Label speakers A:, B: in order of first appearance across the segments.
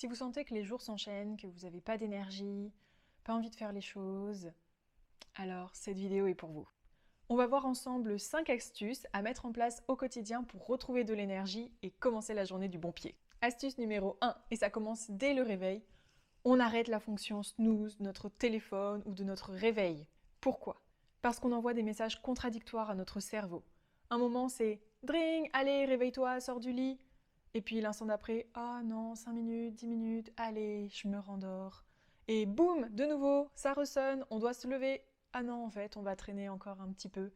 A: Si vous sentez que les jours s'enchaînent, que vous n'avez pas d'énergie, pas envie de faire les choses, alors cette vidéo est pour vous. On va voir ensemble 5 astuces à mettre en place au quotidien pour retrouver de l'énergie et commencer la journée du bon pied. Astuce numéro 1, et ça commence dès le réveil, on arrête la fonction snooze de notre téléphone ou de notre réveil. Pourquoi? Parce qu'on envoie des messages contradictoires à notre cerveau. Un moment c'est « Dring, allez, réveille-toi, sors du lit !» Et puis l'instant d'après « Ah non, 5 minutes, 10 minutes, allez, je me rendors !» Et boum, de nouveau, ça ressonne, on doit se lever. Ah non, en fait, on va traîner encore un petit peu.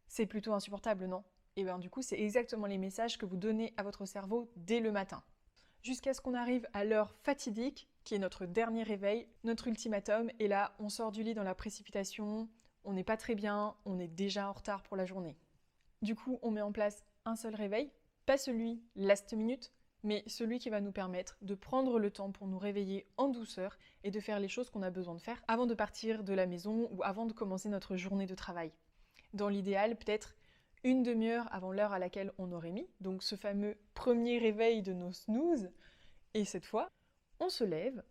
A: C'est plutôt insupportable, non? Et bien du coup, c'est exactement les messages que vous donnez à votre cerveau dès le matin. Jusqu'à ce qu'on arrive à l'heure fatidique, qui est notre dernier réveil, notre ultimatum, et là, on sort du lit dans la précipitation, on n'est pas très bien, on est déjà en retard pour la journée. Du coup, on met en place un seul réveil, pas celui last minute, mais celui qui va nous permettre de prendre le temps pour nous réveiller en douceur et de faire les choses qu'on a besoin de faire avant de partir de la maison ou avant de commencer notre journée de travail. Dans l'idéal, peut-être une demi-heure avant l'heure à laquelle on aurait mis, donc ce fameux premier réveil de nos snooze. Et cette fois, on se lève,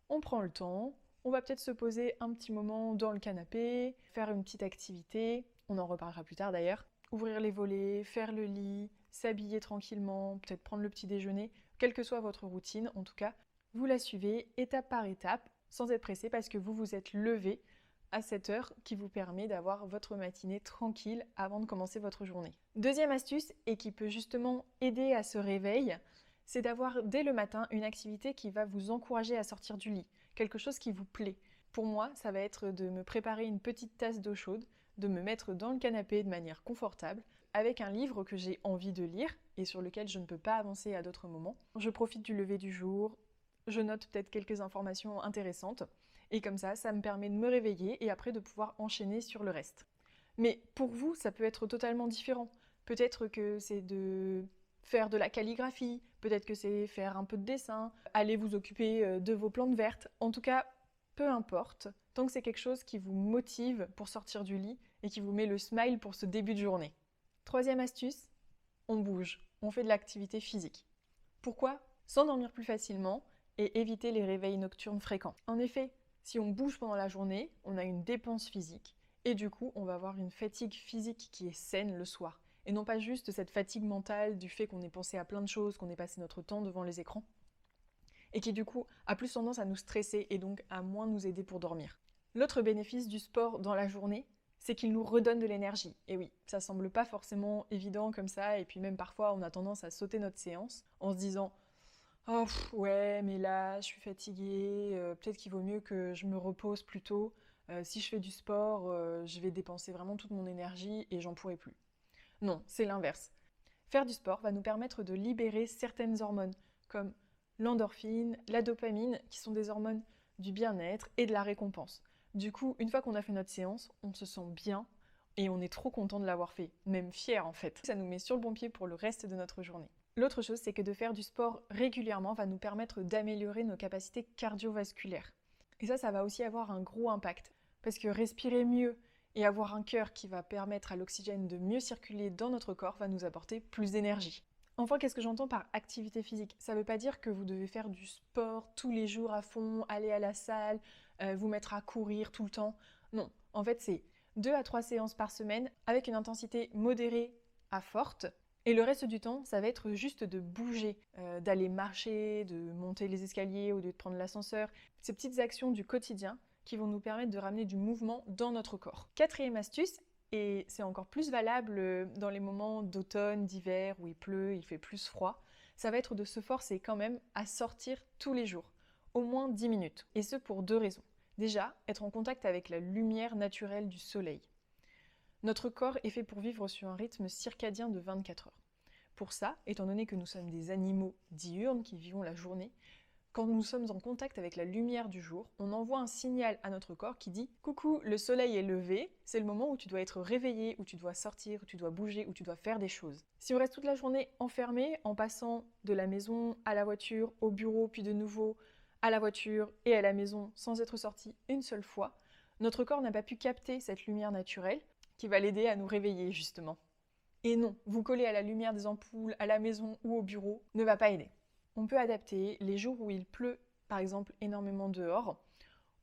A: on prend le temps, on va peut-être se poser un petit moment dans le canapé, faire une petite activité, on en reparlera plus tard d'ailleurs, ouvrir les volets, faire le lit, s'habiller tranquillement, peut-être prendre le petit déjeuner, quelle que soit votre routine en tout cas, vous la suivez étape par étape, sans être pressé parce que vous vous êtes levé à cette heure qui vous permet d'avoir votre matinée tranquille avant de commencer votre journée. Deuxième astuce, et qui peut justement aider à ce réveil, c'est d'avoir dès le matin une activité qui va vous encourager à sortir du lit, quelque chose qui vous plaît. Pour moi, ça va être de me préparer une petite tasse d'eau chaude, de me mettre dans le canapé de manière confortable, avec un livre que j'ai envie de lire et sur lequel je ne peux pas avancer à d'autres moments. Je profite du lever du jour, je note peut-être quelques informations intéressantes, et comme ça me permet de me réveiller et après de pouvoir enchaîner sur le reste. Mais pour vous, ça peut être totalement différent. Peut-être que c'est de faire de la calligraphie, peut-être que c'est faire un peu de dessin, aller vous occuper de vos plantes vertes. En tout cas, peu importe, tant que c'est quelque chose qui vous motive pour sortir du lit et qui vous met le smile pour ce début de journée. Troisième astuce, on bouge, on fait de l'activité physique. Pourquoi? S'endormir plus facilement et éviter les réveils nocturnes fréquents. En effet, si on bouge pendant la journée, on a une dépense physique et du coup, on va avoir une fatigue physique qui est saine le soir. Et non pas juste cette fatigue mentale du fait qu'on ait pensé à plein de choses, qu'on ait passé notre temps devant les écrans et qui du coup a plus tendance à nous stresser et donc à moins nous aider pour dormir. L'autre bénéfice du sport dans la journée, c'est qu'il nous redonne de l'énergie. Et oui, ça semble pas forcément évident comme ça, et puis même parfois on a tendance à sauter notre séance en se disant « Oh ouais, mais là je suis fatiguée, peut-être qu'il vaut mieux que je me repose plus tôt. Si je fais du sport, je vais dépenser vraiment toute mon énergie et j'en pourrai plus. » Non, c'est l'inverse. Faire du sport va nous permettre de libérer certaines hormones, comme l'endorphine, la dopamine, qui sont des hormones du bien-être et de la récompense. Du coup, une fois qu'on a fait notre séance, on se sent bien et on est trop content de l'avoir fait, même fier en fait. Ça nous met sur le bon pied pour le reste de notre journée. L'autre chose, c'est que de faire du sport régulièrement va nous permettre d'améliorer nos capacités cardiovasculaires. Et ça va aussi avoir un gros impact, parce que respirer mieux et avoir un cœur qui va permettre à l'oxygène de mieux circuler dans notre corps va nous apporter plus d'énergie. Enfin, qu'est-ce que j'entends par activité physique? Ça ne veut pas dire que vous devez faire du sport tous les jours à fond, aller à la salle, vous mettre à courir tout le temps. Non, en fait, c'est 2 à 3 séances par semaine avec une intensité modérée à forte. Et le reste du temps, ça va être juste de bouger, d'aller marcher, de monter les escaliers ou de prendre l'ascenseur. Ces petites actions du quotidien qui vont nous permettre de ramener du mouvement dans notre corps. Quatrième astuce, et c'est encore plus valable dans les moments d'automne, d'hiver, où il pleut, il fait plus froid, ça va être de se forcer quand même à sortir tous les jours, au moins 10 minutes. Et ce pour 2 raisons. Déjà, être en contact avec la lumière naturelle du soleil. Notre corps est fait pour vivre sur un rythme circadien de 24 heures. Pour ça, étant donné que nous sommes des animaux diurnes qui vivons la journée, quand nous sommes en contact avec la lumière du jour, on envoie un signal à notre corps qui dit « Coucou, le soleil est levé, c'est le moment où tu dois être réveillé, où tu dois sortir, où tu dois bouger, où tu dois faire des choses. » Si on reste toute la journée enfermé, en passant de la maison à la voiture, au bureau, puis de nouveau à la voiture et à la maison sans être sorti une seule fois, notre corps n'a pas pu capter cette lumière naturelle qui va l'aider à nous réveiller justement. Et non, vous coller à la lumière des ampoules, à la maison ou au bureau ne va pas aider. on peut adapter les jours où il pleut, par exemple énormément dehors.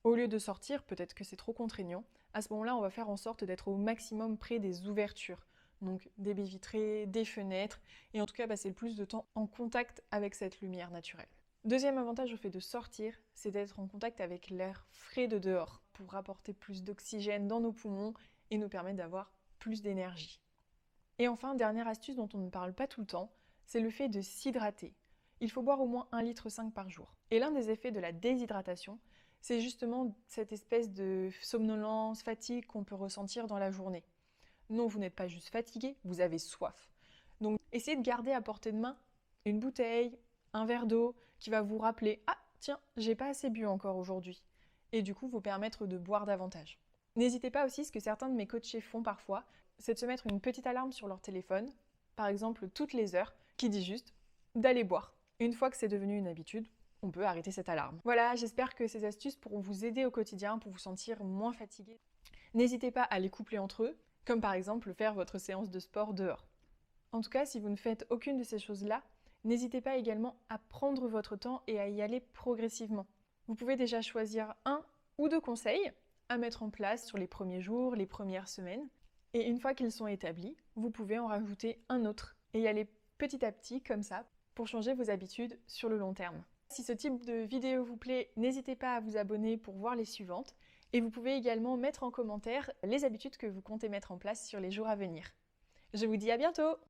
A: Au lieu de sortir, peut-être que c'est trop contraignant, à ce moment-là, on va faire en sorte d'être au maximum près des ouvertures. Donc des baies vitrées, des fenêtres, et en tout cas passer le plus de temps en contact avec cette lumière naturelle. Deuxième avantage au fait de sortir, c'est d'être en contact avec l'air frais de dehors pour apporter plus d'oxygène dans nos poumons et nous permettre d'avoir plus d'énergie. Et enfin, dernière astuce dont on ne parle pas tout le temps, c'est le fait de s'hydrater. Il faut boire au moins 1,5 litre par jour. Et l'un des effets de la déshydratation, c'est justement cette espèce de somnolence, fatigue qu'on peut ressentir dans la journée. Non, vous n'êtes pas juste fatigué, vous avez soif. Donc essayez de garder à portée de main une bouteille, un verre d'eau qui va vous rappeler « Ah, tiens, j'ai pas assez bu encore aujourd'hui » et du coup vous permettre de boire davantage. N'hésitez pas aussi, ce que certains de mes coachés font parfois, c'est de se mettre une petite alarme sur leur téléphone, par exemple toutes les heures, qui dit juste d'aller boire. Une fois que c'est devenu une habitude, on peut arrêter cette alarme. Voilà, j'espère que ces astuces pourront vous aider au quotidien pour vous sentir moins fatigué. N'hésitez pas à les coupler entre eux, comme par exemple faire votre séance de sport dehors. En tout cas, si vous ne faites aucune de ces choses-là, n'hésitez pas également à prendre votre temps et à y aller progressivement. Vous pouvez déjà choisir 1 ou 2 conseils à mettre en place sur les premiers jours, les premières semaines, et une fois qu'ils sont établis, vous pouvez en rajouter un autre et y aller petit à petit comme ça pour changer vos habitudes sur le long terme. Si ce type de vidéo vous plaît, n'hésitez pas à vous abonner pour voir les suivantes et vous pouvez également mettre en commentaire les habitudes que vous comptez mettre en place sur les jours à venir. Je vous dis à bientôt!